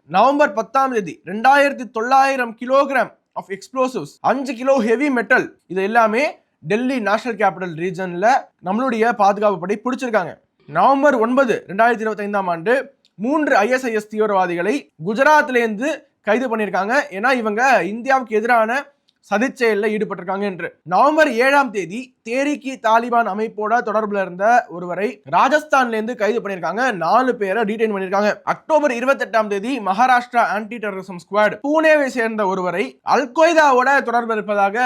November 10 2900 kilogram of explosives, 5 kilo heavy metal, இது எல்லாமே Delhi national capital ரீஜன்ல நம்மளுடைய பாதுகாப்பு படை பிடிச்சிருக்காங்க. நவம்பர் 9 2025 3 ISIS தீவிரவாதிகளை குஜராத்லேருந்து கைது பண்ணியிருக்காங்க. ஏன்னா இவங்க இந்தியாவுக்கு எதிரான சதிச்செயலில் ஈடுபட்டிருக்காங்க என்று. நவம்பர் 7 தேரிக்கி தாலிபான் அமைப்போட தொடர்புல இருந்த ஒருவரை ராஜஸ்தான்ல இருந்து கைது பண்ணிருக்காங்க. 4 பேரை டீடைன் பண்ணிருக்காங்க. October 28 Maharashtra anti terrorism squad பூனேவை சேர்ந்த ஒருவரை அல்கொய்தாவோட தொடர்பு இருப்பதாக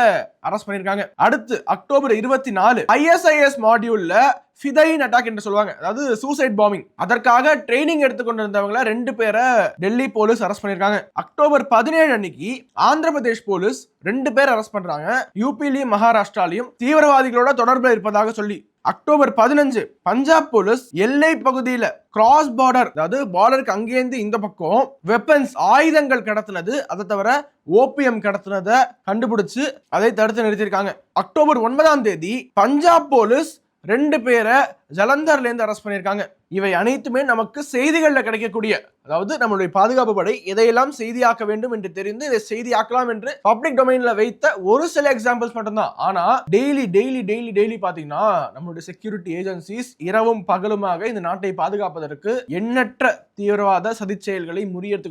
அரெஸ்ட் பண்ணிருக்காங்க. அடுத்து அக்டோபர் 24 ISIS மாடியூல்ல ஃபிதைன் அட்டாக் என்று சொல்லுவாங்க, அதாவது சூசைட் பாம்பிங், அதற்காக ட்ரைனிங் எடுத்துக்கொண்டிருந்தவங்கள 2 பேரை டெல்லி போலீஸ் அரெஸ்ட் பண்ணிருக்காங்க. அக்டோபர் 17 அன்னைக்கு ஆந்திர பிரதேஷ் போலீஸ் 2 பேர் அரெஸ்ட் பண்றாங்க. யூபிலையும் மகாராஷ்டிராலையும் தீவிரவாதிகளோட தொடர்புல இருப்பதாக சொல்லி. அக்டோபர் 15 பஞ்சாப் போலீஸ் எல்லை பகுதியில கிராஸ் பார்டர், அதாவது பார்டருக்கு அங்கேருந்து இந்த பக்கம் வெப்பன்ஸ் ஆயுதங்கள் கடத்தினது, அதை தவிர ஓபிஎம் கடத்தினதை கண்டுபிடிச்சு அதை தடுத்து நிறுத்தியிருக்காங்க. அக்டோபர் 9 பஞ்சாப் போலீஸ் 2 பேரை ஜலந்தர்ல இருந்து அரெஸ்ட் பண்ணியிருக்காங்க. இவை அனைத்துமே நமக்கு செய்திகள்ல கிடைக்கக்கூடிய, அதாவது நம்மளுடைய பாதுகாப்பு படை எதையெல்லாம் செய்தியாக்க வேண்டும் என்று தெரிந்து இதை செய்தியாக்கலாம் என்று பப்ளிக் டொமைன்ல வைத்த ஒரு சில எக்ஸாம்பிள்ஸ் மட்டும்தான். ஆனா டெய்லி பாத்தீங்கன்னா நம்மளுடைய செக்யூரிட்டி ஏஜென்சிஸ் இரவும் பகலுமாக இந்த நாட்டை பாதுகாப்பதற்கு எண்ணற்ற தீவிரவாத சதிச்செயல்களை முறியடித்து